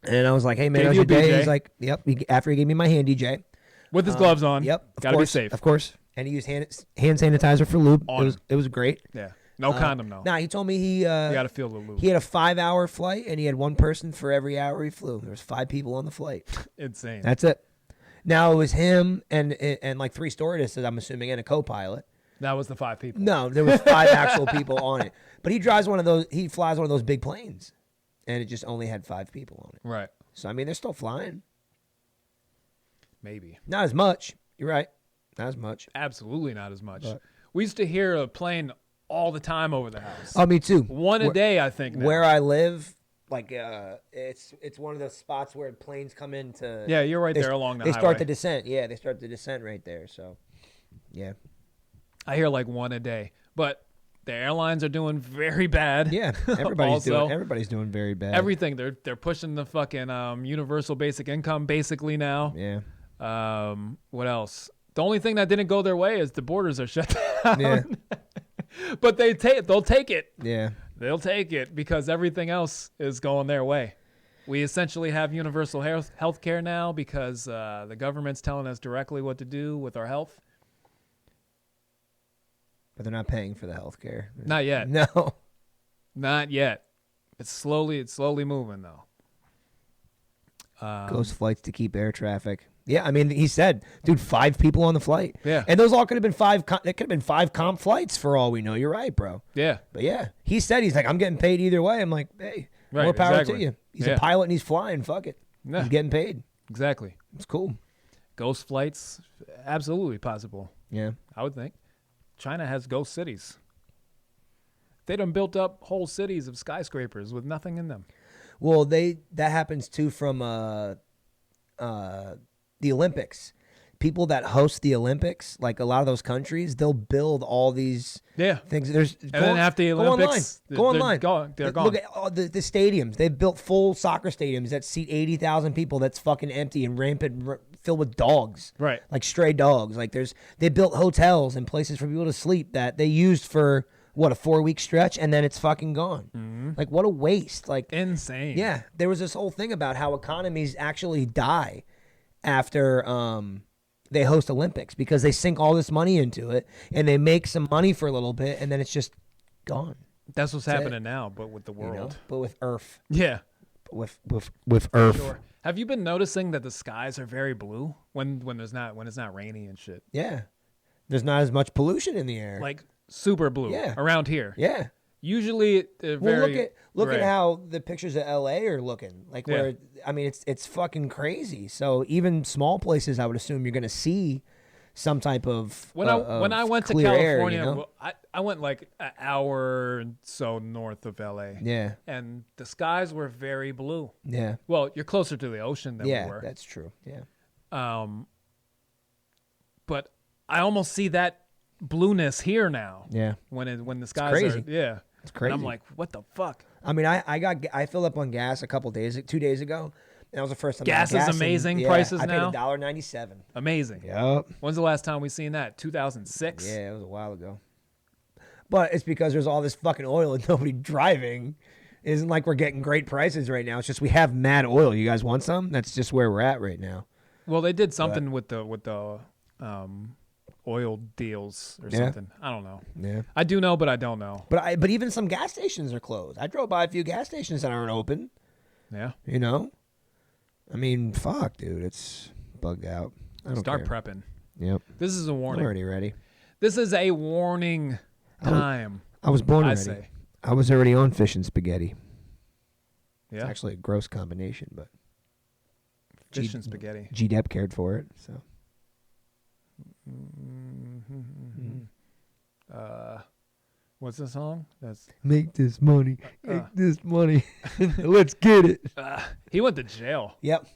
and I was like, "Hey man, Gave how's you your a day?" BJ? He's like, "Yep." After he gave me my handy J. With his gloves on. Yep. Gotta be safe. Of course. And he used hand sanitizer for lube. It was great. Yeah. No condom, no. Nah, he told me he You gotta feel the lube. he had a 5-hour flight and he had one person for every hour he flew. There was 5 people on the flight. Insane. That's it. Now it was him and like 3 stewardesses, I'm assuming, and a co-pilot. That was the 5 people. No, there was 5 actual people on it. But he flies one of those big planes, and it just only had 5 people on it. Right. So I mean, they're still flying. Maybe. Not as much. You're right. Not as much. Absolutely not as much. But- We used to hear a plane all the time over the house. Oh, me too. One a day, I think. Now. Where I live, like it's one of those spots where planes come in to. Yeah, you're right there along the They highway. start the descent. Yeah, they start the descent right there. So, yeah. I hear like one a day, but the airlines are doing very bad. Yeah, everybody's Also, doing very bad. everything. They're pushing the fucking universal basic income basically now. Yeah. What else? The only thing that didn't go their way is the borders are shut down. Yeah. But they'll take it. Yeah. They'll take it because everything else is going their way. We essentially have universal health care now because the government's telling us directly what to do with our health. But they're not paying for the health care. Not yet. No. Not yet. It's slowly moving though. Ghost flights to keep air traffic. Yeah, I mean, he said, dude, 5 people on the flight. Yeah. And those all could have been 5. It could have been 5 comp flights for all we know. You're right, bro. Yeah. But yeah, he's like, I'm getting paid either way. I'm like, hey, Right, more power exactly. to you. He's Yeah. a pilot and he's flying. Fuck it. Yeah. He's getting paid. Exactly. It's cool. Ghost flights, absolutely possible. Yeah. I would think. China has ghost cities. They done built up whole cities of skyscrapers with nothing in them. Well, that happens too from the Olympics. People that host the Olympics, like a lot of those countries, they'll build all these things. Then after the Olympics, go online. They're gone. Look at all the stadiums. They've built full soccer stadiums that seat 80,000 people. That's fucking empty and rampant, filled with dogs. Right. Like stray dogs. Like they built hotels and places for people to sleep that they used for a 4-week stretch, and then it's fucking gone. Mm-hmm. Like what a waste. Like Insane. yeah, there was this whole thing about how economies actually die after they host Olympics because they sink all this money into it and they make some money for a little bit and then it's just gone. That's what's happening now, but with the world. You know? But with Earth. Yeah. With Earth. Sure. Have you been noticing that the skies are very blue when it's not rainy and shit? Yeah. There's not as much pollution in the air. Like super blue. Yeah. Around here. Yeah. Usually they're very Well, look gray. at how the pictures of LA are looking. Like Yeah. where I mean it's fucking crazy. So even small places I would assume you're going to see some type of When I went to clear California, air, you know? well, I went like an hour or so north of LA. Yeah. And the skies were very blue. Yeah. Well, you're closer to the ocean than we Yeah, were. that's true. Yeah. But I almost see that blueness here now. Yeah. When the skies crazy. are yeah. It's crazy. And I'm like, what the fuck? I mean, I filled up on gas 2 days ago. And that was the first time. Gas I got is gas amazing and, prices I now? paid $1.97. Amazing. Yep. When's the last time we seen that? 2006? Yeah, it was a while ago. But it's because there's all this fucking oil and nobody driving. It isn't like we're getting great prices right now. It's just we have mad oil. You guys want some? That's just where we're at right now. Well, they did something with the oil deals or something. I don't know. Yeah. I do know, but I don't know. But even some gas stations are closed. I drove by a few gas stations that aren't open. Yeah. You know? I mean, fuck, dude. It's bugged out. I don't Start care. prepping. Yep. This is a I'm warning. already ready. This is a warning time. I was born I ready. say. I was already on fish and spaghetti. It's Yeah. actually a gross combination, but Fish and spaghetti. G. Depp cared for it, so. What's the song? That's Make this money. Make this money. Let's get it. he went to jail. Yep.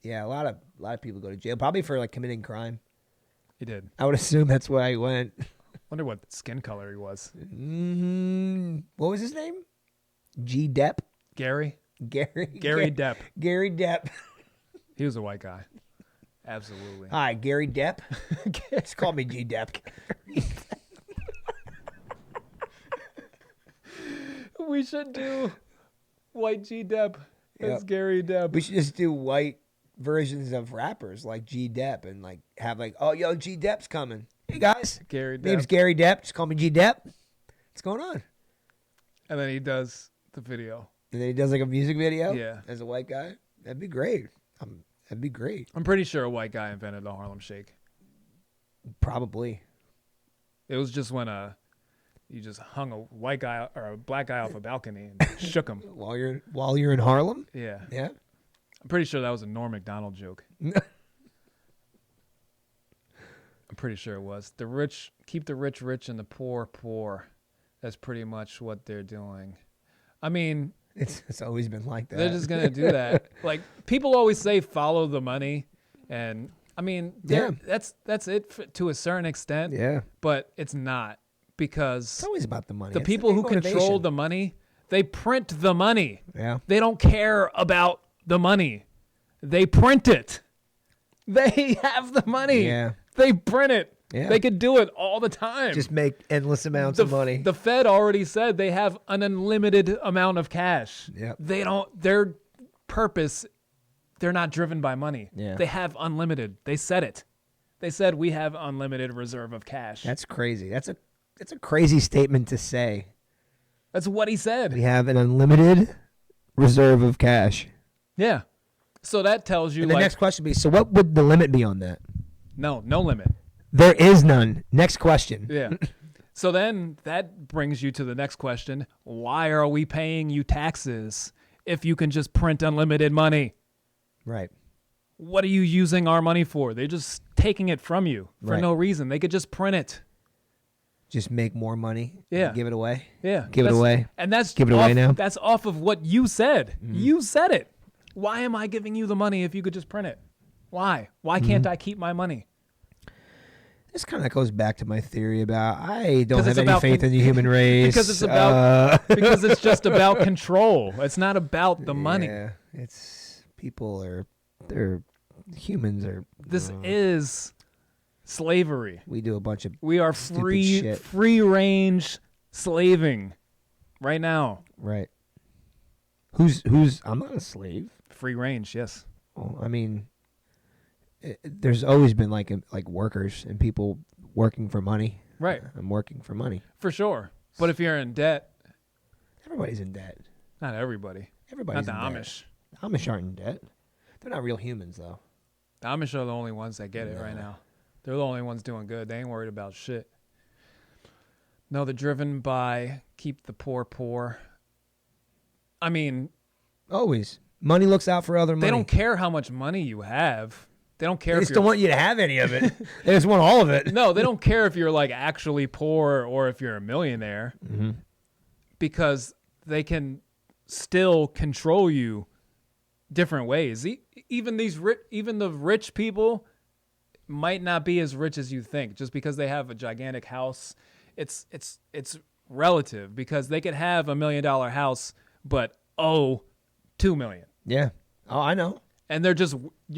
Yeah, a lot of people go to jail, probably for like committing crime. He did. I would assume that's why he went. Wonder what skin color he was. What was his name? G. Depp? Gary Gary Depp. Gary Depp. He was a white guy. Absolutely. Hi, Gary Depp. Just call me G. Depp. We should do white G Depp as Yep. Gary Depp. We should just do white versions of rappers like G. Depp and like have like, oh, yo, G. Depp's coming. Hey, guys. Gary Name's Depp. Gary Depp. Just call me G. Depp. What's going on? And then he does the video. And then he does like a music video Yeah. as a white guy. That'd be great. That'd be great. I'm pretty sure a white guy invented the Harlem Shake. Probably. It was just when you just hung a white guy or a black guy off a balcony and shook him. While you're in Harlem? Yeah. Yeah. I'm pretty sure that was a Norm Macdonald joke. I'm pretty sure it was. The rich keep the rich rich and the poor poor. That's pretty much what they're doing. I mean, It's always been like that. they're just gonna do that. Like people always say, follow the money, and I mean, Yeah. that's it to a certain extent. Yeah. But it's not because It's always about the money. the It's people who motivation. control the money, they print the money. Yeah. They don't care about the money. They print it. They have the money. Yeah. They print it. Yeah. They could do it all the time. Just make endless amounts of money. The Fed already said they have an unlimited amount of cash. Yep. They don't, their purpose, they're not driven by money. Yeah. They have unlimited. They said it. They said we have unlimited reserve of cash. That's crazy. That's a crazy statement to say. That's what he said. We have an unlimited reserve of cash. Yeah. So that tells you And the like, next question would be, so what would the limit be on that? no limit. There is none. Next question. Yeah. So then that brings you to the next question. Why are we paying you taxes if you can just print unlimited money? Right. What are you using our money for? They're just taking it from you for Right. no reason. They could just print it. Just make more money. Yeah. And give it away. Yeah. Give it away. And that's Give it away off- now? That's off of what you said. You said it. Why am I giving you the money if you could just print it? Why? Why can't I keep my money? This kind of goes back to my theory about I don't 'Cause have it's any about faith in the human race. Because it's about because it's just about control. It's not about the money. Yeah, it's people are they're humans are. This is slavery. We do a bunch of We are stupid shit. free range slaving right now. Right. Who's I'm not a slave. Free range, yes. Well, I mean, there's always been like workers and people working for money. Right. I'm working for money. For sure. But if you're in debt, Everybody's in debt. not everybody. Everybody's Not the in debt. Amish. Amish aren't in debt. They're not real humans, though. The Amish are the only ones that get it right now. They're the only ones doing good. They ain't worried about shit. No, they're driven by keep the poor poor. I mean, always. Money looks out for other money. They don't care how much money you have. They don't care. They just don't want you to have any of it. They just want all of it. No, they don't care if you're like actually poor or if you're a millionaire, because they can still control you different ways. Even the rich people might not be as rich as you think just because they have a gigantic house. It's relative because they could have $1 million house but owe $2 million. Yeah. Oh, I know. And you're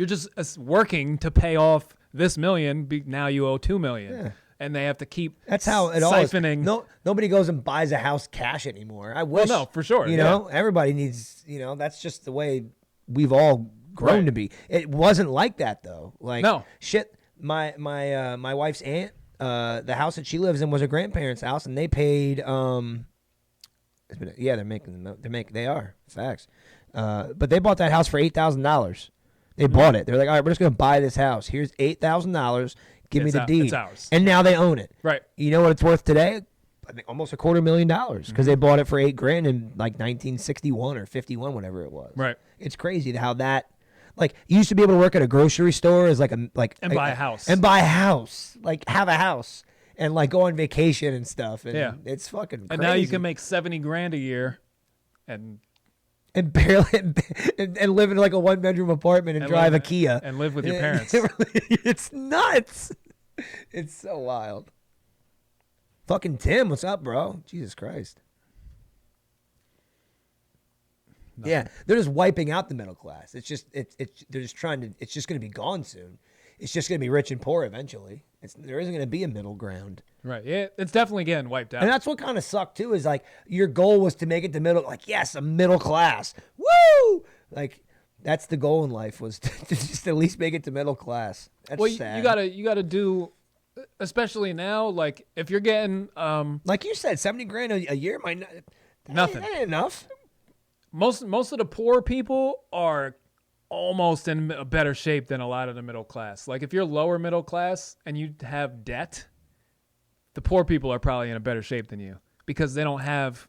just working to pay off this $1 million. Now you owe $2 million. Yeah. And they have to keep that's how it siphoning. No, nobody goes and buys a house cash anymore. I wish. Well, no, for sure. You know, everybody needs. You know, that's just the way we've all grown to be. It wasn't like that though. Like no shit. My wife's aunt, the house that she lives in was her grandparents' house, and they paid. Yeah, they are facts. But they bought that house for $8,000. They bought it. They're like, all right, we're just gonna buy this house. Here's $8,000. Give me the deed. It's ours. And now they own it. Right. You know what it's worth today? I think almost $250,000 because they bought it for $8,000 in like 1961 or 51, whatever it was. Right. It's crazy how that. Like you used to be able to work at a grocery store as and buy a house, like have a house and like go on vacation and stuff. And it's fucking crazy. And now you can make $70,000 a year, and barely and live in like a 1-bedroom apartment and drive a Kia and live with your parents. It's nuts. It's so wild. Fucking Tim, what's up, bro? Jesus Christ. Nothing. Yeah, they're just wiping out the middle class. It's just they're just trying to. It's just going to be gone soon. It's just going to be rich and poor eventually. There isn't going to be a middle ground. Right. Yeah, it's definitely getting wiped out. And that's what kind of sucked too. Is like your goal was to make it to middle. Like yes, a middle class. Woo! Like that's the goal in life was to just at least make it to middle class. That's sad. You gotta do. Especially now, like if you're getting like you said, $70,000 a year might not. Nothing. That ain't enough. Most of the poor people are almost in a better shape than a lot of the middle class. Like if you're lower middle class and you have debt, the poor people are probably in a better shape than you because they don't have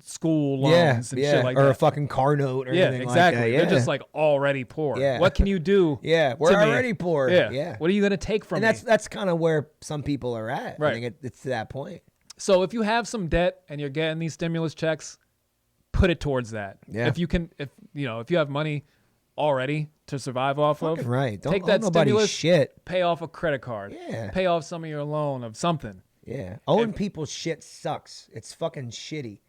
school loans and shit like that. Or a fucking car note or anything exactly. like that. Yeah. They're just like already poor. Yeah. What can you do? Yeah, we're already poor. Yeah. What are you going to take from me? And that's kind of where some people are at. Right. I think it's to that point. So if you have some debt and you're getting these stimulus checks, put it towards that. Yeah. If you have money already to survive off fucking of, right. Don't take that nobody stimulus, shit. Pay off a credit card. Yeah. Pay off some of your loan of something. Yeah. Owing people shit sucks. It's fucking shitty.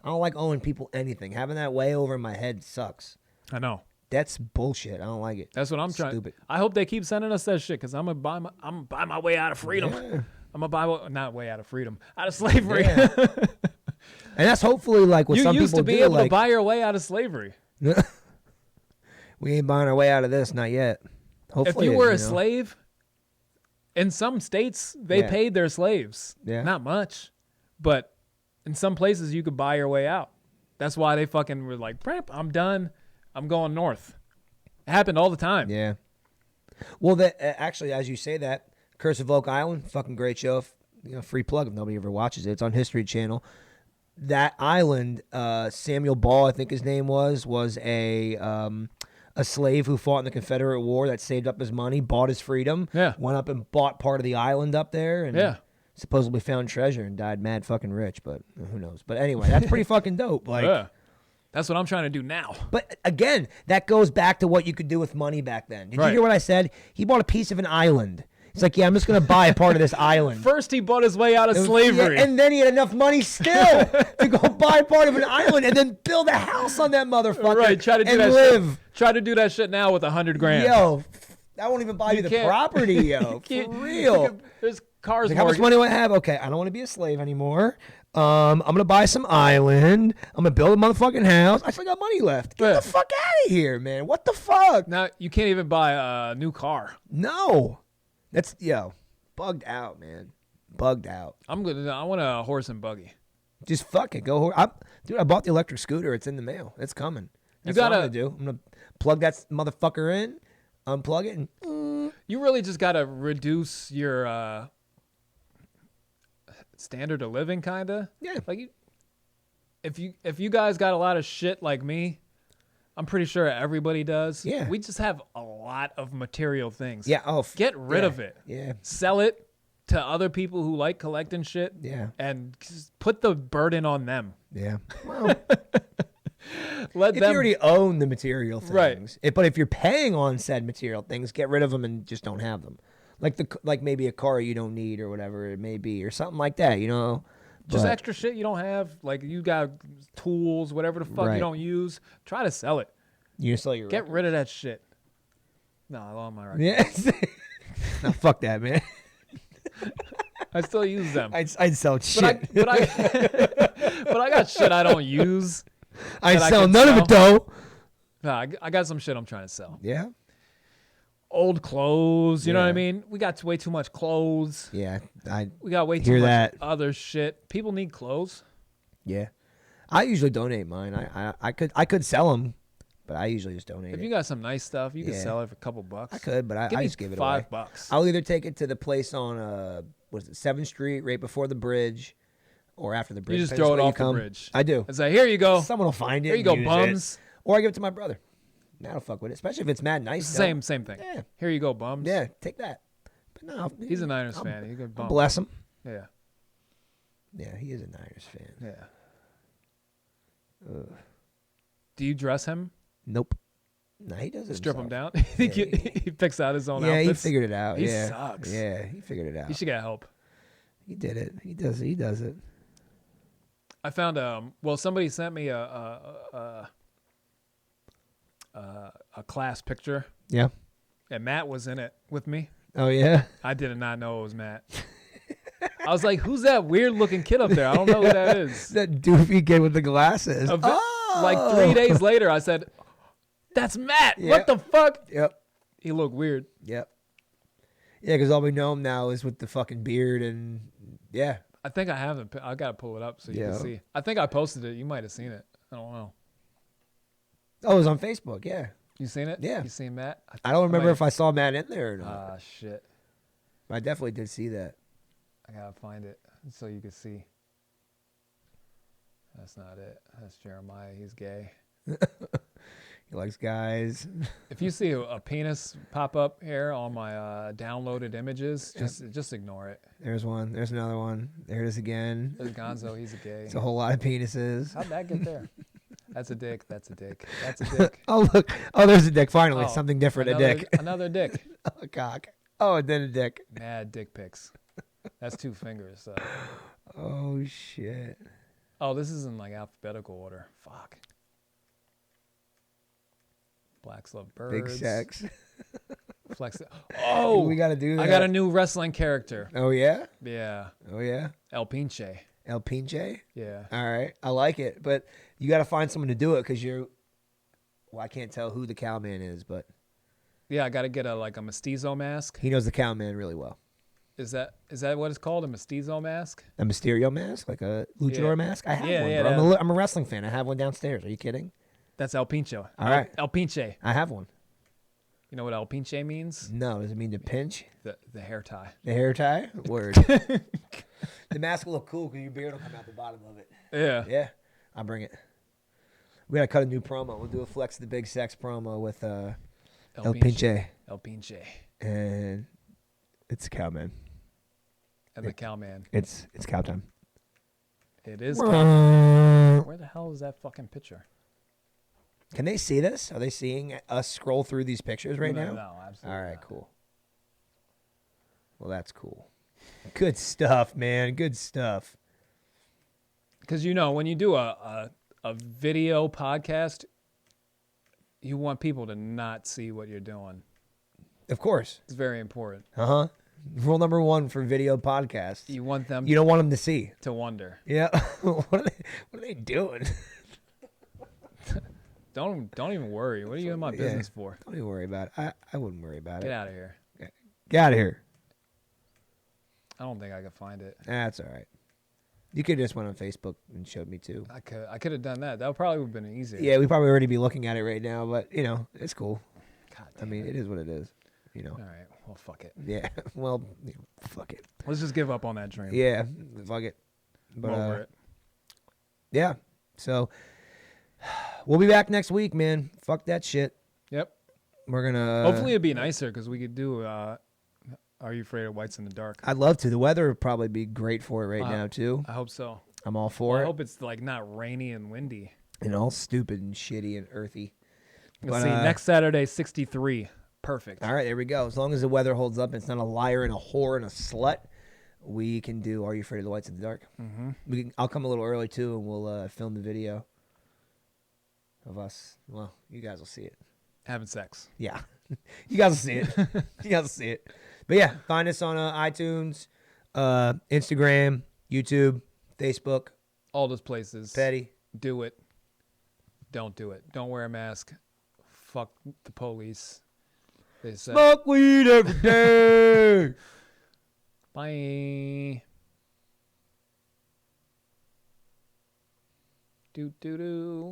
I don't like owing people anything. Having that way over my head sucks. I know. That's bullshit. I don't like it. That's what I'm trying. Stupid. I hope they keep sending us that shit because I'm gonna buy my way out of freedom. Yeah. I'm gonna not way out of freedom, out of slavery. Yeah. And that's hopefully like what some people do. You used to be able to buy your way out of slavery. We ain't buying our way out of this, not yet. Hopefully, if you were a slave, in some states they paid their slaves. Yeah. Not much, but in some places you could buy your way out. That's why they fucking were like, I'm done. I'm going north. It happened all the time. Yeah. Well, actually, as you say that, Curse of Oak Island, fucking great show. Free plug if nobody ever watches it. It's on History Channel. That island, Samuel Ball, I think his name was a slave who fought in the Confederate War that saved up his money, bought his freedom, went up and bought part of the island up there, and supposedly found treasure and died mad fucking rich, but who knows. But anyway, that's pretty fucking dope. Like, that's what I'm trying to do now. But again, that goes back to what you could do with money back then. Did you hear what I said? He bought a piece of an island. He's like, I'm just going to buy a part of this island. First, he bought his way out of slavery. Yeah, and then he had enough money still to go buy part of an island and then build a house on that motherfucker. Right, try to do that live. Shit. Try to do that shit now with $100,000. Yo, that won't even buy you the property, yo. For real. There's cars. Like, how much money do I have? Okay, I don't want to be a slave anymore. I'm going to buy some island. I'm going to build a motherfucking house. I still got money left. Get the fuck out of here, man. What the fuck? Now, you can't even buy a new car. No. That's, bugged out, man. Bugged out. I want a horse and buggy. Just fuck it. Go. Dude, I bought the electric scooter. It's in the mail. It's coming. That's what I'm gonna do. I'm gonna plug that motherfucker in, unplug it, and You really just gotta reduce your standard of living, kinda. yeah. Like, if you guys got a lot of shit like me, I'm pretty sure everybody does. Yeah. We just have a lot of material things. Yeah. Oh, Get rid of it. Yeah. Sell it to other people who like collecting shit. Yeah. And just put the burden on them. Yeah. Well, Let if them. you already own the material things, Right. But if you're paying on said material things, get rid of them and just don't have them. Like maybe a car you don't need or whatever it may be, or something like that. You know. Just But- extra shit you don't have. Like, you got tools, whatever the fuck Right. you don't use. Try to sell it. You sell your Get rid of that shit. No, I love my records. Yeah. No, fuck that, man. I still use them. I'd sell shit. But I got shit I don't use. I'd that I sell can none of it though. No, I got some shit I'm trying to sell. Yeah. Old clothes, you know what I Yeah. mean? We got way too much clothes. Yeah. We got way too Hear much that. other shit. People need clothes. Yeah. I usually donate mine. I could sell them, but I usually just donate If it. you got some nice stuff, you can Yeah. sell it for a couple bucks. I could, but Give I me just give it away. $5. I'll either take it to the place on what is it, 7th Street, right before the bridge, or after the bridge. You just depends throw it where off the come. bridge. I do. It's like, here you go. Someone will find it. Here you and go, use bums. it. Or I give it to my brother. That'll fuck with it, especially if it's mad nice. Same thing. Yeah. Here you go, bums. Yeah, take that. But no, He's a Niners fan. He's a good bum. bless him. Yeah. Yeah, he is a Niners fan. Yeah. Do you dress him? Nope. No, he does it Strip him himself. down? Think Yeah, he picks out his own Yeah, outfits? he figured it out. He yeah. sucks. Yeah, he figured it out. He should get help. He did it. He does it. I found somebody sent me a class picture, Yeah. and Matt was in it with me. Oh yeah. I did not know it was Matt. I was like, "Who's that weird looking kid up there? I don't know who that is." That doofy kid with the glasses. Like 3 days later, I said, "That's Matt. Yeah. What the fuck?" Yep. He looked weird. Yep. Yeah, because all we know him now is with the fucking beard and yeah. I think I have it. I gotta pull it up so you Yeah. can see. I think I posted it. You might have seen it. I don't know. Oh, it was on Facebook. Yeah. You seen it? Yeah. You seen Matt? I don't remember might- if I saw Matt in there or not. Ah, shit. I definitely did see that. I gotta find it so you can see. That's not it. That's Jeremiah. He's gay. He likes guys. If you see a penis pop up here on my downloaded images, just ignore it. There's one. There's another one. There it is again. There's Gonzo. He's a gay. It's a whole lot of penises. How'd that get there? That's a dick. That's a dick. That's a dick. Oh look. Oh, there's a dick. Finally, Oh, something different. another, A dick. Another dick. A cock. Oh, and then a dick. Mad dick pics. That's 2 fingers. So. Oh shit. Oh, this is in like alphabetical order. Fuck. Blacks love birds. Big sex. Flex. Oh, We gotta do that. I got a new wrestling character. Oh yeah. Yeah, Oh yeah. El Pinche. El Pinche. Yeah. All right, I like it, but you got to find someone to do it because you're. Well, I can't tell who the cowman is, but Yeah, I got to get a mestizo mask. he knows the cowman really well. Is that what it's called? A mestizo mask? A Mysterio mask, like a luchador Yeah. mask. I have Yeah, one, yeah, bro. I'm a wrestling fan. I have one downstairs. Are you kidding? That's El Pinche. All right. El Pinche. I have one. You know what El Pinche means? No, does it mean to pinch The hair tie. the hair tie? Word. The mask will look cool because your beard will come out the bottom of it. Yeah. Yeah, I'll bring it. We gotta cut a new promo. We'll do a Flex the Big Sex promo with El Pinche, El Pinche. and it's cowman. And the cowman. It's cow time. It is. Where the hell is that fucking picture? Can they see this? Are they seeing us scroll through these pictures right now? No, absolutely. All right, not. cool. Well, that's cool. Good stuff, man. Good stuff. Because when you do a video podcast, you want people to not see what you're doing. Of course. It's very important. Uh-huh. Rule number 1 for video podcasts. You want them You don't want them to see. to wonder. Yeah. What are they doing? Don't even worry. What are you in my business for? Don't even worry about it. I wouldn't worry about Get it. out of here. Get out of here. I don't think I can find it. That's all right. You could just went on Facebook and showed me too. I could have done that. That probably would have been easier. Yeah, we probably already be looking at it right now, but it's cool. God I mean, it is what it is. All right. Well, fuck it. Yeah. Well, fuck it. Let's just give up on that dream. Yeah, fuck it. I'm But over it. yeah. So we'll be back next week, man. Fuck that shit. Yep. We're gonna. Hopefully it'd be nicer because we could do. Are you afraid of whites in the dark? I'd love to. The weather would probably be great for it right now too. I hope so. I'm all for I it. hope it's like not rainy and windy. And all stupid and shitty and earthy. Let's see. Next Saturday, 63. Perfect. All right, there we go. As long as the weather holds up, and it's not a liar and a whore and a slut. We can do Are You Afraid of the Whites in the Dark? Mm-hmm. I'll come a little early too, and we'll film the video of us. Well, you guys will see it. Having sex. Yeah, you guys will see it. You guys will see it. But yeah, find us on iTunes, Instagram, YouTube, Facebook. All those places. Petty. Do it. Don't do it. Don't wear a mask. Fuck the police. They said. Smoke weed every day. Bye. Do do do.